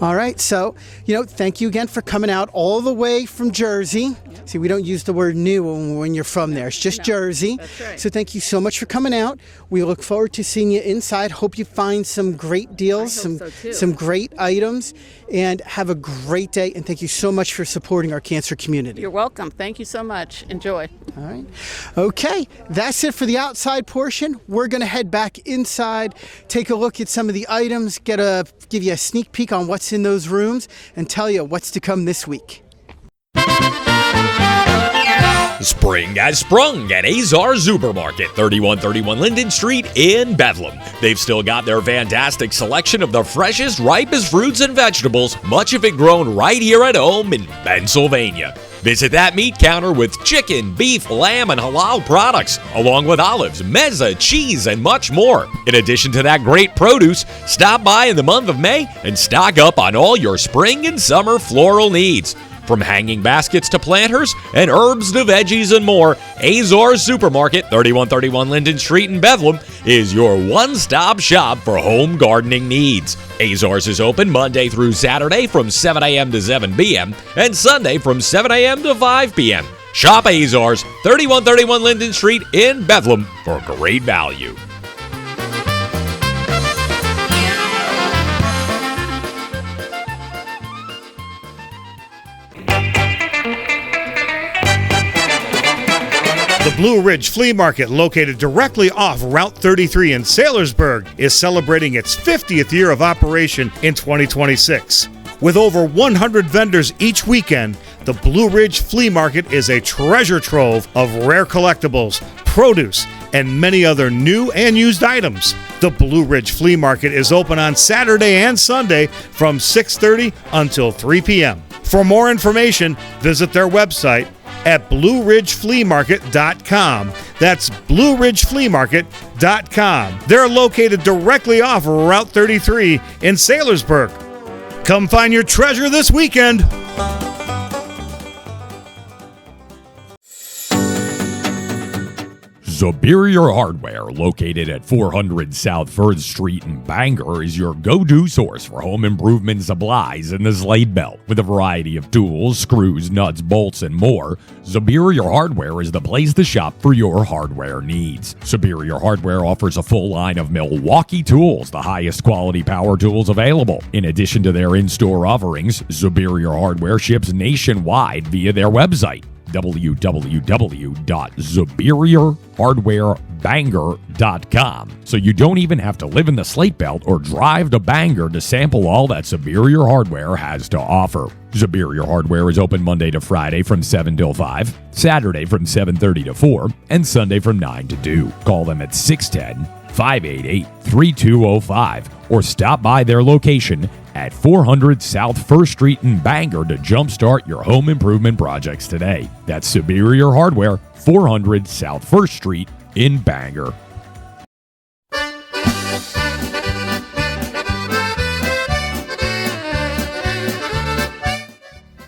All right, so, thank you again for coming out all the way from Jersey. See, we don't use the word new when you're from there. It's just Jersey. That's right. So thank you so much for coming out. We look forward to seeing you inside. Hope you find some great deals, some great items, and have a great day. And thank you so much for supporting our cancer community. You're welcome. Thank you so much. Enjoy. All right. Okay, that's it for the outside portion. We're going to head back inside, take a look at some of the items, give you a sneak peek on what's in those rooms, and tell you what's to come this week. Spring has sprung at Azar Supermarket, 3131 Linden Street in Bedlam. They've still got their fantastic selection of the freshest, ripest fruits and vegetables, much of it grown right here at home in Pennsylvania. Visit that meat counter with chicken, beef, lamb, and halal products, along with olives, mezza, cheese, and much more. In addition to that great produce, stop by in the month of May and stock up on all your spring and summer floral needs. From hanging baskets to planters and herbs to veggies and more, Azar Supermarket, 3131 Linden Street in Bedlam, is your one-stop shop for home gardening needs. Azar's is open Monday through Saturday from 7 a.m. to 7 p.m. and Sunday from 7 a.m. to 5 p.m. Shop Azar's, 3131 Linden Street in Bedlam for great value. The Blue Ridge Flea Market, located directly off Route 33 in Saylorsburg, is celebrating its 50th year of operation in 2026. With over 100 vendors each weekend, the Blue Ridge Flea Market is a treasure trove of rare collectibles, produce, and many other new and used items. The Blue Ridge Flea Market is open on Saturday and Sunday from 6:30 until 3 p.m. For more information, visit their website at BlueRidgeFleaMarket.com. That's BlueRidgeFleaMarket.com. They're located directly off Route 33 in Saylorsburg. Come find your treasure this weekend. Superior Hardware, located at 400 South 3rd Street in Bangor, is your go-to source for home improvement supplies in the Slate Belt. With a variety of tools, screws, nuts, bolts, and more, Superior Hardware is the place to shop for your hardware needs. Superior Hardware offers a full line of Milwaukee tools, the highest quality power tools available. In addition to their in-store offerings, Superior Hardware ships nationwide via their website, www.superiorhardwarebangor.com. So you don't even have to live in the Slate Belt or drive to Bangor to sample all that Superior Hardware has to offer. Superior Hardware is open Monday to Friday from 7 till 5, Saturday from 7:30 to 4, and Sunday from 9 to 2. Call them at 610-588-3205 or stop by their location at 400 South 1st Street in Bangor to jumpstart your home improvement projects today. That's Superior Hardware, 400 South 1st Street in Bangor.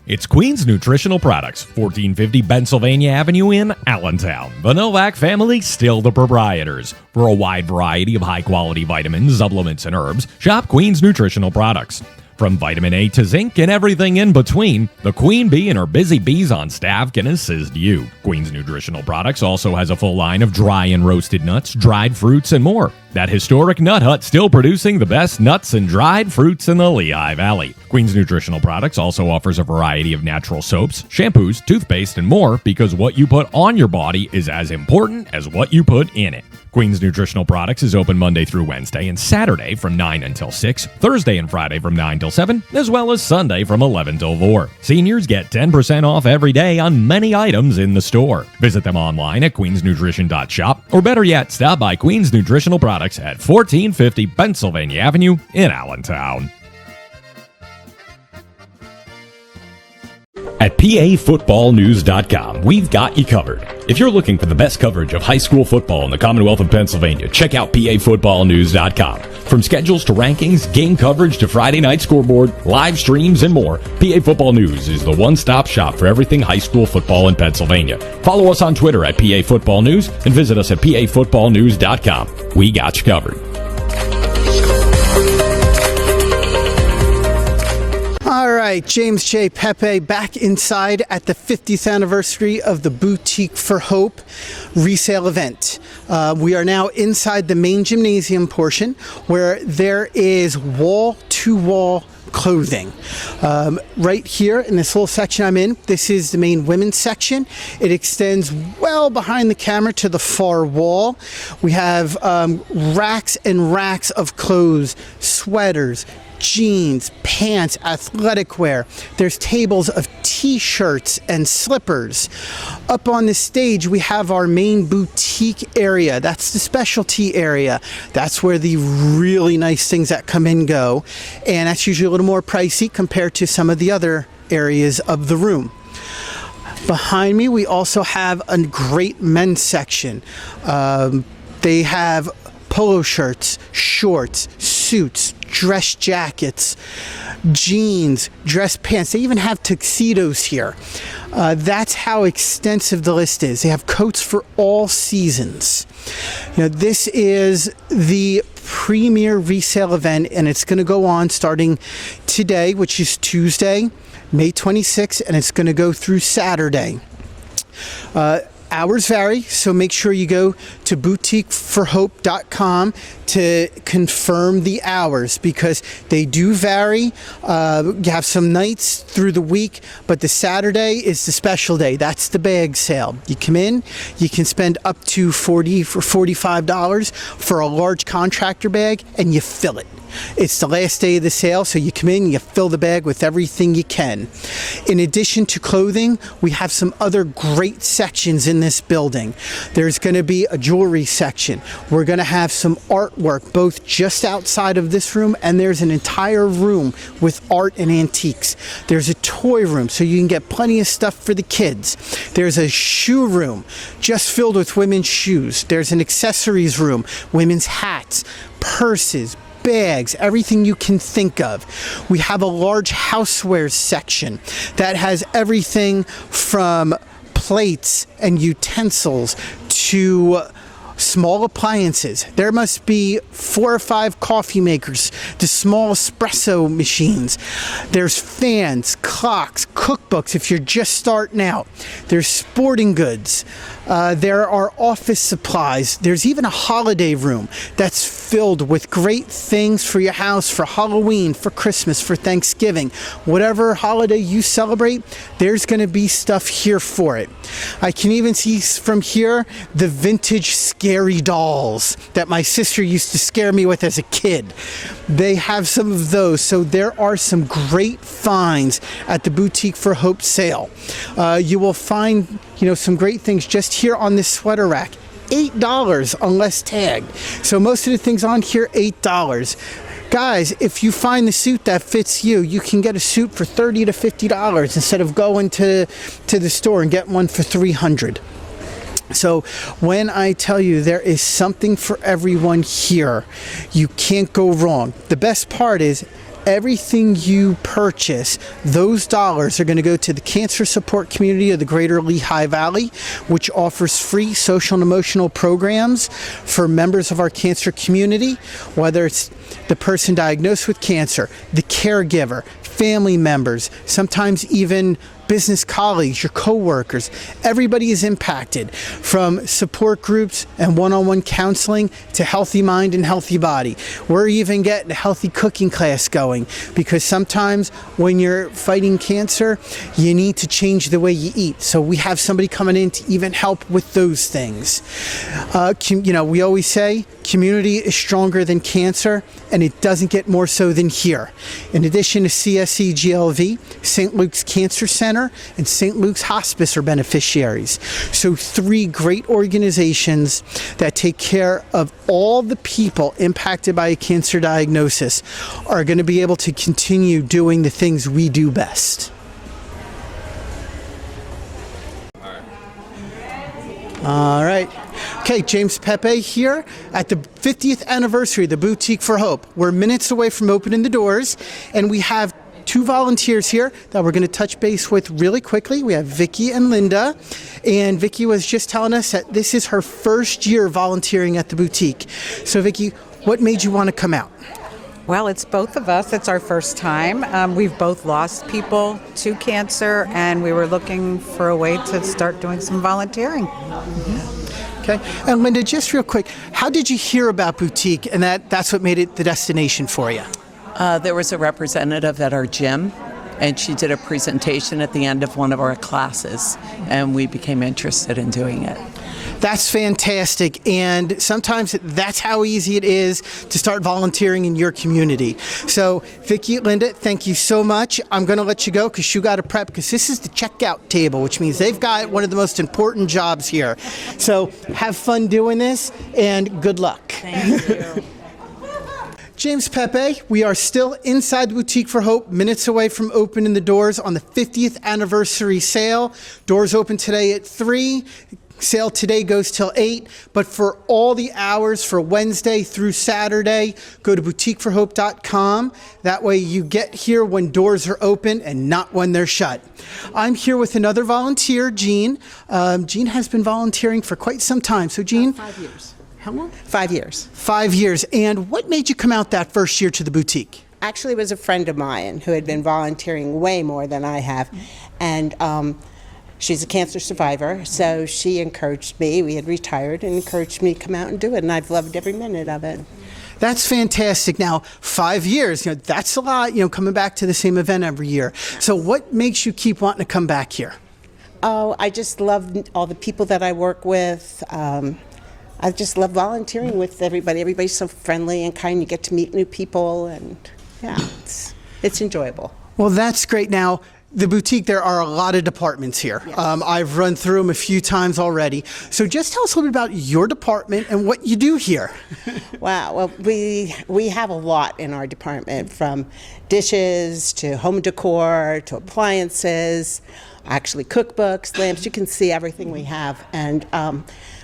It's Queen's Nutritional Products, 1450 Pennsylvania Avenue in Allentown. The Novak family, still the proprietors. For a wide variety of high-quality vitamins, supplements, and herbs, shop Queen's Nutritional Products. From vitamin A to zinc and everything in between, the Queen Bee and her busy bees on staff can assist you. Queen's Nutritional Products also has a full line of dry and roasted nuts, dried fruits, and more. That historic nut hut still producing the best nuts and dried fruits in the Lehigh Valley. Queen's Nutritional Products also offers a variety of natural soaps, shampoos, toothpaste, and more, because what you put on your body is as important as what you put in it. Queen's Nutritional Products is open Monday through Wednesday and Saturday from 9 until 6, Thursday and Friday from 9 till 7, as well as Sunday from 11 till 4. Seniors get 10% off every day on many items in the store. Visit them online at queensnutrition.shop, or better yet, stop by Queen's Nutritional Products at 1450 Pennsylvania Avenue in Allentown. At PAFootballNews.com, we've got you covered. If you're looking for the best coverage of high school football in the Commonwealth of Pennsylvania, check out PAFootballNews.com. From schedules to rankings, game coverage to Friday night scoreboard, live streams, and more, PA Football News is the one-stop shop for everything high school football in Pennsylvania. Follow us on Twitter at PAFootballNews and visit us at PAFootballNews.com. We got you covered. right, James J. Pepe back inside at the 50th anniversary of the Boutique for Hope resale event. We are now inside the main gymnasium portion where there is wall-to-wall clothing. Right here in this little section I'm in, this is the main women's section. It extends well behind the camera to the far wall. We have racks and racks of clothes, sweaters, jeans, pants, athletic wear. There's tables of t-shirts and slippers. Up on the stage we have our main boutique area. That's the specialty area. That's where the really nice things that come in go, and that's usually a little more pricey compared to some of the other areas of the room. Behind me we also have a great men's section. They have polo shirts, shorts, suits, dress jackets, jeans, dress pants. They even have tuxedos here. That's how extensive the list is. They have coats for all seasons. You know, this is the premier resale event, and it's going to go on starting today, which is Tuesday, May 26th, and it's going to go through Saturday. Hours vary, so make sure you go to boutiqueforhope.com to confirm the hours, because they do vary. You have some nights through the week, but the Saturday is the special day. That's the bag sale. You come in, you can spend up to $40 or $45 for a large contractor bag, and you fill it. It's the last day of the sale, so you come in, you fill the bag with everything you can. In addition to clothing, we have some other great sections in this building. There's going to be a jewelry section. We're going to have some artwork both just outside of this room, and there's an entire room with art and antiques. There's a toy room, so you can get plenty of stuff for the kids. There's a shoe room just filled with women's shoes. There's an accessories room, women's hats, purses, bags, everything you can think of. We have a large housewares section that has everything from plates and utensils to small appliances. There must be 4 or 5 coffee makers to small espresso machines. There's fans, clocks, cookbooks if you're just starting out. There's sporting goods. There are office supplies. There's even a holiday room that's filled with great things for your house, for Halloween, for Christmas, for Thanksgiving. Whatever holiday you celebrate, there's going to be stuff here for it. I can even see from here the vintage scary dolls that my sister used to scare me with as a kid. They have some of those, so there are some great finds at the Boutique for Hope sale. You will find, some great things just here on this sweater rack. $8 unless tagged. So most of the things on here, $8. Guys, if you find the suit that fits you, you can get a suit for $30 to $50 instead of going to the store and getting one for $300. So when I tell you there is something for everyone here, you can't go wrong. The best part is everything you purchase, those dollars are going to go to the cancer support community of the greater Lehigh Valley, which offers free social and emotional programs for members of our cancer community, whether it's the person diagnosed with cancer, the caregiver, family members, sometimes even business colleagues, your co-workers. Everybody is impacted, from support groups and one-on-one counseling to healthy mind and healthy body. We're even getting a healthy cooking class going, because sometimes when you're fighting cancer, you need to change the way you eat. So we have somebody coming in to even help with those things. We always say community is stronger than cancer, and it doesn't get more so than here. In addition to CSCGLV, St. Luke's Cancer Center and St. Luke's Hospice are beneficiaries. So 3 great organizations that take care of all the people impacted by a cancer diagnosis are going to be able to continue doing the things we do best. All right. Okay, James Pepe here at the 50th anniversary of the Boutique for Hope. We're minutes away from opening the doors, and we have 2 volunteers here that we're going to touch base with really quickly. We have Vicky and Linda, and Vicky was just telling us that this is her first year volunteering at the boutique. So Vicky, what made you want to come out? Well, it's both of us. It's our first time. We've both lost people to cancer, and we were looking for a way to start doing some volunteering. Okay. And Linda, just real quick, how did you hear about Boutique and that's what made it the destination for you? There was a representative at our gym, and she did a presentation at the end of one of our classes, and we became interested in doing it. That's fantastic, and sometimes that's how easy it is to start volunteering in your community. So, Vicki, Linda, thank you so much. I'm going to let you go because you got to prep, because this is the checkout table, which means they've got one of the most important jobs here. So, have fun doing this, and good luck. Thank you. James Pepe, we are still inside the Boutique for Hope, minutes away from opening the doors on the 50th anniversary sale. Doors open today at 3. Sale today goes till 8, but for all the hours for Wednesday through Saturday, go to boutiqueforhope.com. That way you get here when doors are open and not when they're shut. I'm here with another volunteer, Jean. Jean has been volunteering for quite some time. So Jean? 5 years. How long? 5 years. 5 years. And what made you come out that first year to the boutique? Actually, it was a friend of mine who had been volunteering way more than I have. And she's a cancer survivor, so she encouraged me. We had retired and encouraged me to come out and do it, and I've loved every minute of it. That's fantastic. Now, 5 years, that's a lot, coming back to the same event every year. So what makes you keep wanting to come back here? Oh, I just love all the people that I work with. I just love volunteering with everybody. Everybody's so friendly and kind. You get to meet new people, and yeah, it's enjoyable. Well, that's great. Now, the boutique, there are a lot of departments here. Yes. I've run through them a few times already. So just tell us a little bit about your department and what you do here. Wow. Well, we have a lot in our department, from dishes to home decor to appliances, actually cookbooks, lamps. You can see everything we have. And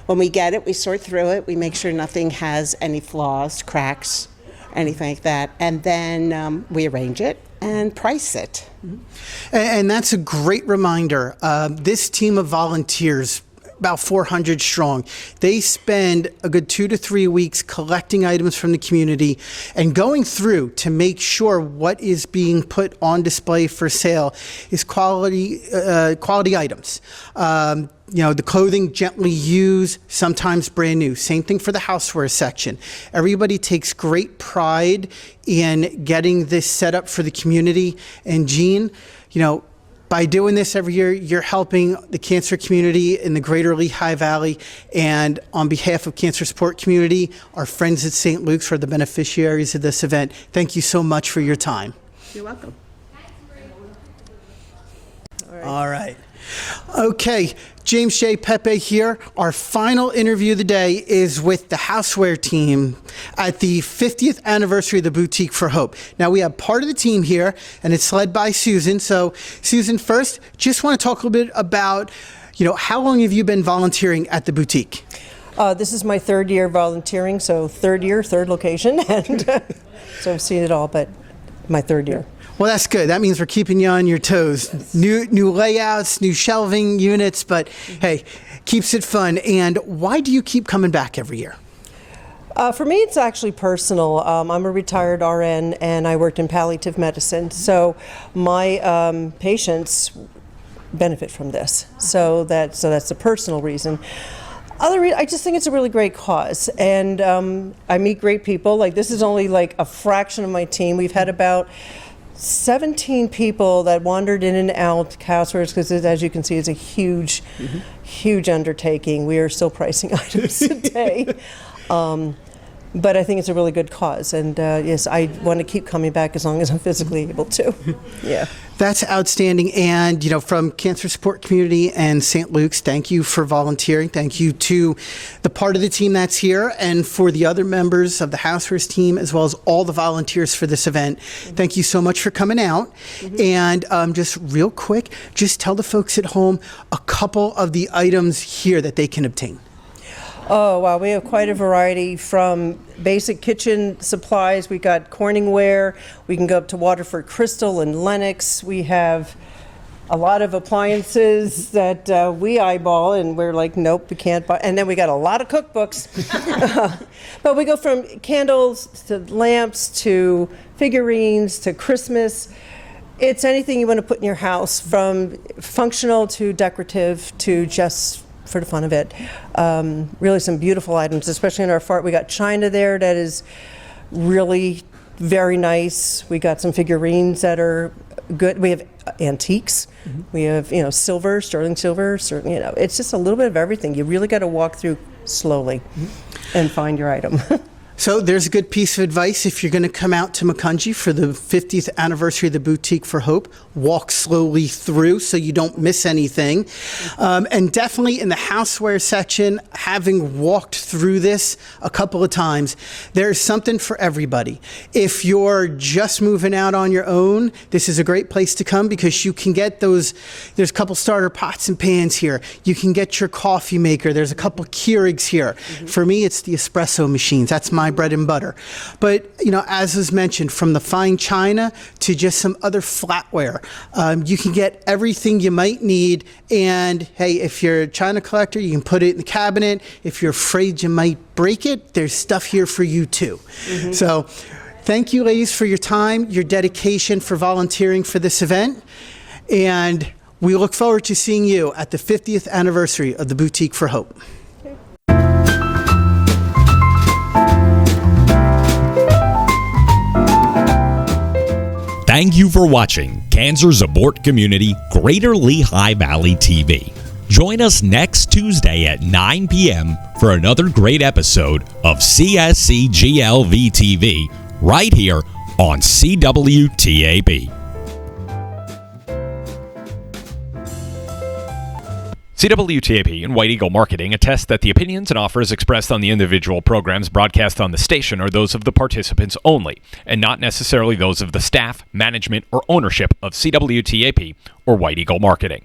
when we get it, we sort through it. We make sure nothing has any flaws, cracks, anything like that. And then we arrange it and price it. And that's a great reminder. This team of volunteers, about 400 strong, they spend a good 2 to 3 weeks collecting items from the community and going through to make sure what is being put on display for sale is quality items. The clothing gently used, sometimes brand new. Same thing for the houseware section. Everybody takes great pride in getting this set up for the community. And Jean, by doing this every year, you're helping the cancer community in the greater Lehigh Valley. And on behalf of Cancer Support Community, our friends at St. Luke's are the beneficiaries of this event. Thank you so much for your time. You're welcome. All right. Okay, James J. Pepe here. Our final interview of the day is with the houseware team at the 50th anniversary of the Boutique for Hope. Now, we have part of the team here, and it's led by Susan. So, Susan, first, just want to talk a little bit about, how long have you been volunteering at the boutique? This is my 3rd year volunteering, so 3rd year, 3rd location, and so I've seen it all, but my 3rd year. Well, that's good. That means we're keeping you on your toes. Yes. New layouts, new shelving units, but hey, keeps it fun. And why do you keep coming back every year? For me, it's actually personal. I'm a retired RN, and I worked in palliative medicine, so my patients benefit from this. So that's the personal reason. I just think it's a really great cause, and I meet great people. Like, this is only like a fraction of my team. We've had about 17 people that wandered in and out housewares, because as you can see, it's a huge undertaking. We are still pricing items today. But I think it's a really good cause, and yes, I want to keep coming back as long as I'm physically able to. Yeah. That's outstanding. And, from Cancer Support Community and St. Luke's, thank you for volunteering. Thank you to the part of the team that's here, and for the other members of the housewares team, as well as all the volunteers for this event. Thank you so much for coming out. And just real quick, just tell the folks at home a couple of the items here that they can obtain. Oh, wow. We have quite a variety, from basic kitchen supplies. We got Corningware. We can go up to Waterford Crystal and Lennox. We have a lot of appliances that we eyeball and we're like, nope, we can't buy. And then we got a lot of cookbooks. But we go from candles to lamps to figurines to Christmas. It's anything you want to put in your house, from functional to decorative to just for the fun of it. Really some beautiful items, especially in our fart. We got china there that is really very nice. We got some figurines that are good. We have antiques. We have, silver, sterling silver, it's just a little bit of everything. You really got to walk through slowly and find your item. So there's a good piece of advice. If you're going to come out to Macungie for the 50th anniversary of the Boutique for Hope, walk slowly through so you don't miss anything. And definitely in the houseware section, having walked through this a couple of times, there's something for everybody. If you're just moving out on your own, this is a great place to come because you can get there's a couple starter pots and pans here. You can get your coffee maker. There's a couple Keurigs here. For me, it's the espresso machines. That's my bread and butter. But, as was mentioned, from the fine china to just some other flatware, you can get everything you might need. And hey, if you're a china collector, you can put it in the cabinet. If you're afraid you might break it, there's stuff here for you too. So thank you, ladies, for your time, your dedication, for volunteering for this event. And we look forward to seeing you at the 50th anniversary of the Boutique for Hope. Thank you for watching Cancer's Abort Community Greater Lehigh Valley TV. Join us next Tuesday at 9 p.m. for another great episode of CSCGLV TV right here on CWTAP. CWTAP and White Eagle Marketing attest that the opinions and offers expressed on the individual programs broadcast on the station are those of the participants only, and not necessarily those of the staff, management, or ownership of CWTAP or White Eagle Marketing.